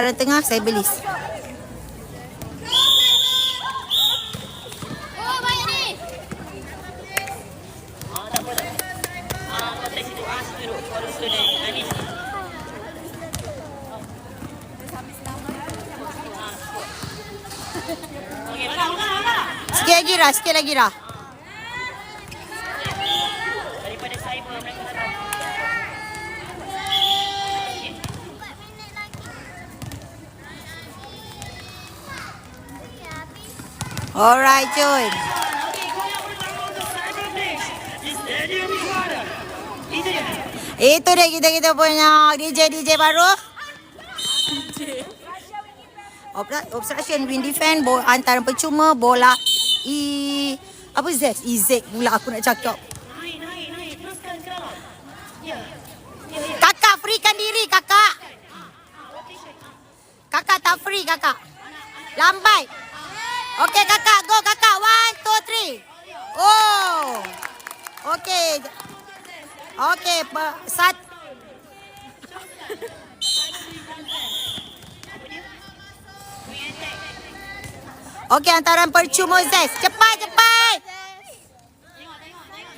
Antara tengah saya belis. Sikit lagi Ra, sikit lagi Ra. Daripada cyber mereka harap. Alright, Jun. Itu dia kita punya DJ baru. Obstruction win defend antara percuma bola apa Zez? Izek pula aku nak cakap. Naik. Teruskan gerak. Ya. Kakak freekan diri kakak. Kakak tak free kakak. Lambat. Okey kakak, go kakak. 1, 2, 3. Oh. Okey. Okey, Okey, antaran percuma Zez. Cepat. Tengok tengah fire.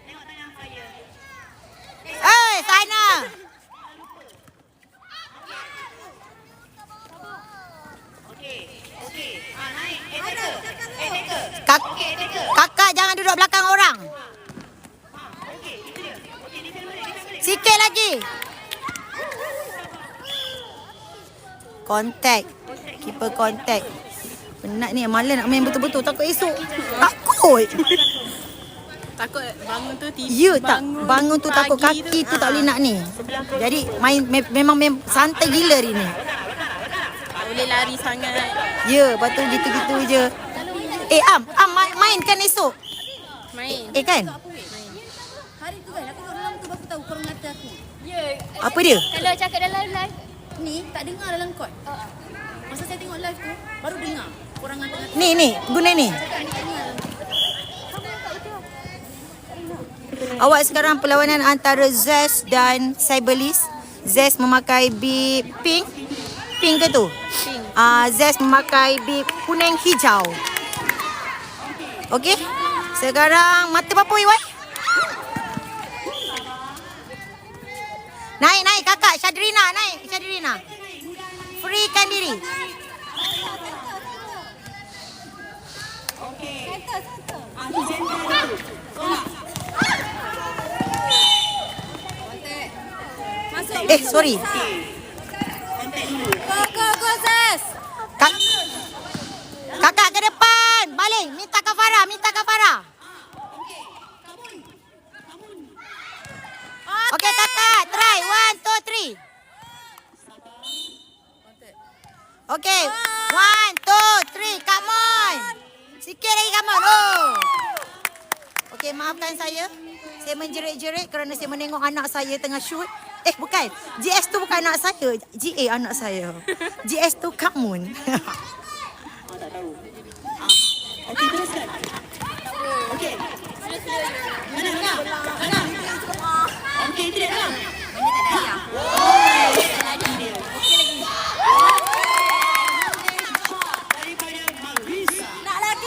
Tengok tengah fire. Sana. Okey. Naik. Taker. Kakak jangan duduk belakang orang. Okey, itu dia. Okey, defend balik. Sikit lagi. Kontak. Keeper kontak. Penat ni, malas nak main betul-betul. Takut esok. Takut. Takut bangun tu tiba. Ya tak, bangun tu takut kaki tu tak boleh nak ni. Jadi memang santai gila hari ni. Tak boleh lari sangat. Ya, lepas tu gitu-gitu je. Main kan esok? Main. Kan? Hari tu kan aku duduk dalam tu baru tahu korang kata aku. Ya. Apa dia? Kalau cakap dalam live ni tak dengar dalam court. Masa saya tengok live tu baru dengar korang kata. Ni, guna ni. Awak sekarang perlawanan antara Zez dan Cyberlist. Zez memakai bib pink. Pink ke tu? Pink. Zez memakai bib kuning hijau. Okey. Sekarang mata apa Iwan? Naik kakak. Syadrina, naik. Syadrina. Freekan diri. Sorry. Go Zez. Kakak ke depan. Balik. Minta kafara. Okey kakak. Try. 1, 2, 3. Okey. 1, 2, 3. Come on. Sikit lagi come on. Oh. Okey, maafkan saya. Saya menjerit-jerit kerana saya menengok anak saya tengah shoot. Bukan. GS tu bukan anak saya. GA anak saya. GS tu Kamun. Tak tahu. Okey, teruskan. Okey. Mana? Okey, itu dia. Daripada Marisa. Nak lagi.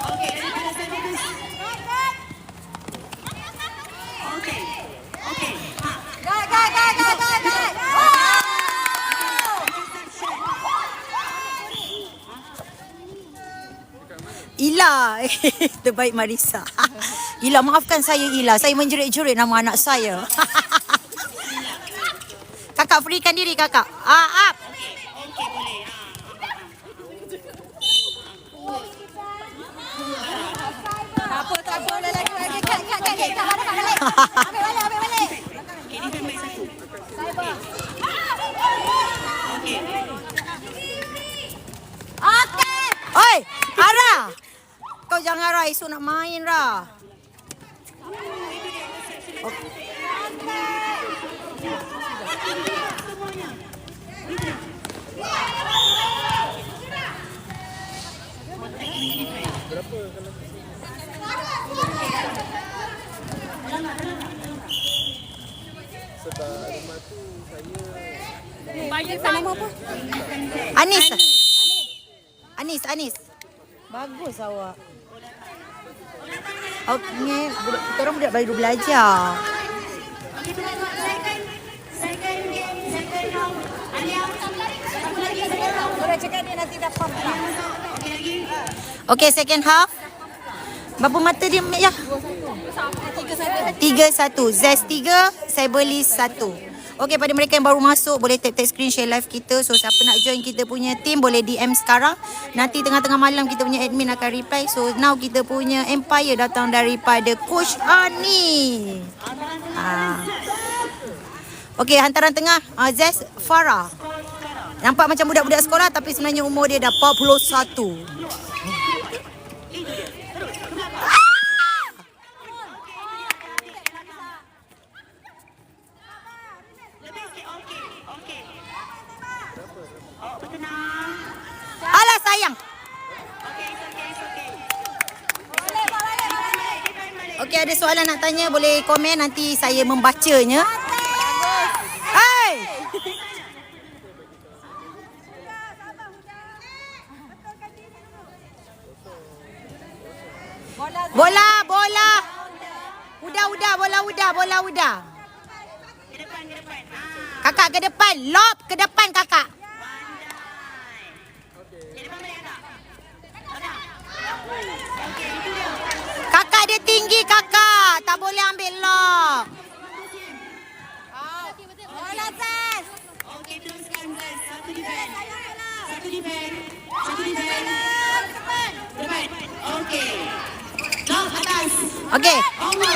Okey, daripada Cyberlist. Okey. Gai. Ila. Terbaik Marisa. Ila, maafkan saya Ila. Saya menjerit-jerit nama anak saya. Kakak freekan diri kakak. Up. Okey, boleh. Tak apa. Lagi. Kat. Ambil balik. Okey, defend baik satu. Cyber. Okey. Okey. Oi, Ara. Kau jangan Ra, esok nak main Ra. Anis. Anis. Bagus awak. Okay, kita orang budak baru belajar. Okay, second half. Berapa mata dia, Mek ya? 3-1. Zest 3, saya beli 1. Okay, pada mereka yang baru masuk, boleh tap screen share live kita. So, siapa nak join kita punya team, boleh DM sekarang. Nanti tengah-tengah malam kita punya admin akan reply. So, now kita punya Empire datang daripada Coach Ani. Okay, hantaran tengah Zest Farah. Nampak macam budak-budak sekolah tapi sebenarnya umur dia dah 41. Alah sayang. Okey, ada soalan nak tanya boleh komen, nanti saya membacanya. Hai. Bola. Bola udah. Kakak ke depan, lob ke depan kakak. Kakak dia tinggi kakak, tak boleh ambil lob. Bola Zaz. Okey, teruskan Zaz. Satu defend. Depan. Okey. Lock atas. Okey. Allah.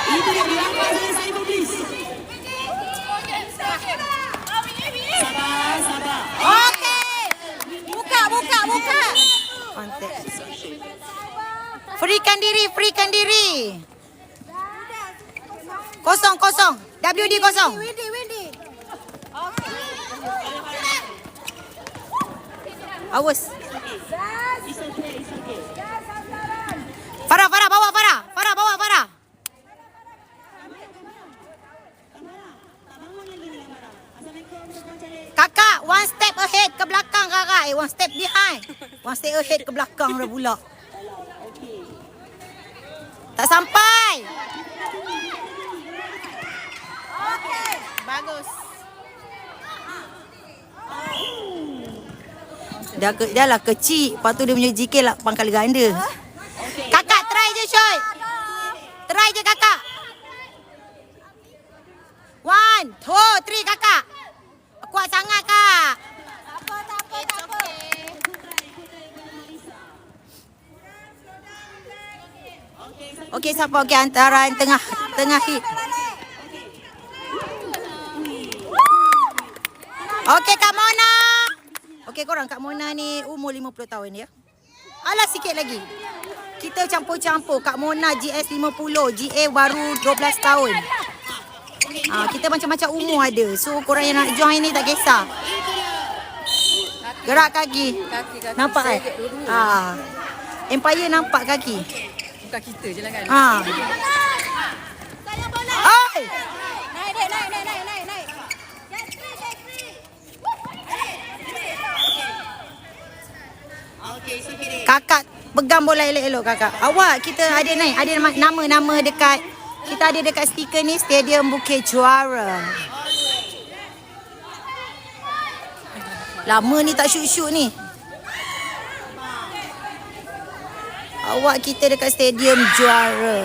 Itu yang dilakukan oleh Saiful, please. Sabar. Okey. Buka. Kontak. Freekan diri. Kosong. WD kosong. Awas. Farah, bawa Farah. Kakak, one step ahead ke belakang kakak. One step behind. One step ahead ke belakang dah pula. Tak sampai. Bagus. Dah lah kecil. Lepas tu dia punya GK lah pangkal ganda. Kakak try je Syoi. Try je kakak. 1, 2, 3 kakak. Kuat sangat kak. Tak apa. Okey, siapa? Okey, hantaran tengah hit. Okey, Kak Mona. Okey, korang Kak Mona ni umur 50 tahun ya. Alah sikit lagi. Kita campur-campur. Kak Mona GS 50, GA baru 12 tahun. Kita macam-macam umur ada. So, korang yang nak join ni tak kisah. Gerak kaki. Nampak kan? Empire nampak kaki. Bukan kita je lah kan. Oi! Naik. Kakak pegang bola elok-elok kakak. Awak kita ada naik. Ada nama-nama dekat. Kita ada dekat stiker ni Stadium Bukit Juara. Lama ni tak shoot-shoot ni. Awak kita dekat Stadium Juara.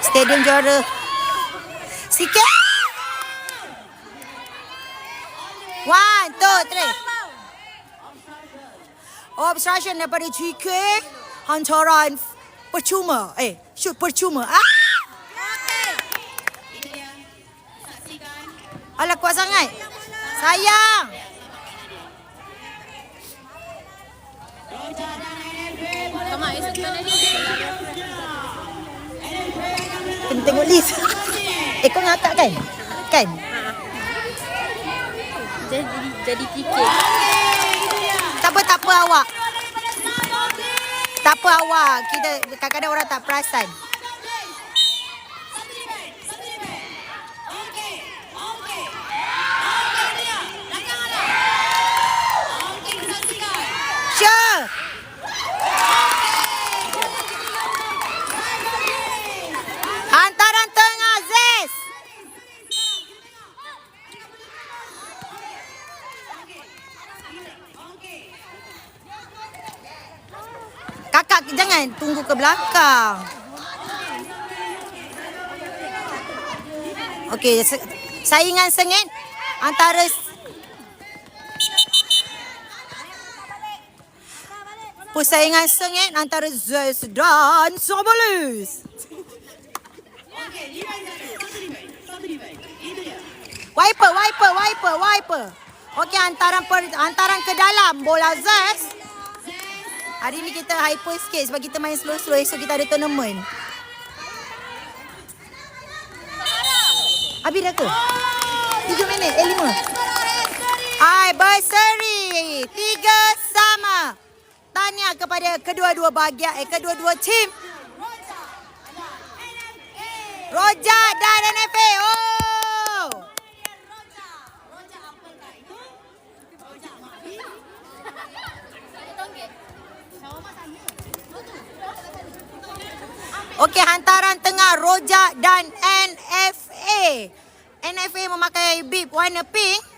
Stadium Juara. Sikit. 1, 2, 3. Obstruction daripada GK. Hantaran percuma. Shoot percuma. Alah kuat sangat. Sayang. Kamu esok mana ni? Kena tengok list. Kau ngakak kan? Kan? Jadi fikir. Tak apa awak. Tak apa awak. Kita kadang-kadang orang tak perasan. Jangan tunggu ke belakang. Okey, saingan sengit antara persaingan sengit antara Zez dan Sobolis. Wiper. Okey, hantaran ke dalam bola Zez. Hari ni kita hyper sikit sebab kita main slow-slow. Esok kita ada tournament. Habis dah ke? 7 minit, 5. Hai, berseri. 3 sama. Tahniah kepada kedua-dua bahagian, kedua-dua tim. Rojak dan NFA. Oh. Okey, hantaran tengah Rojak dan NFA. NFA memakai bib warna pink.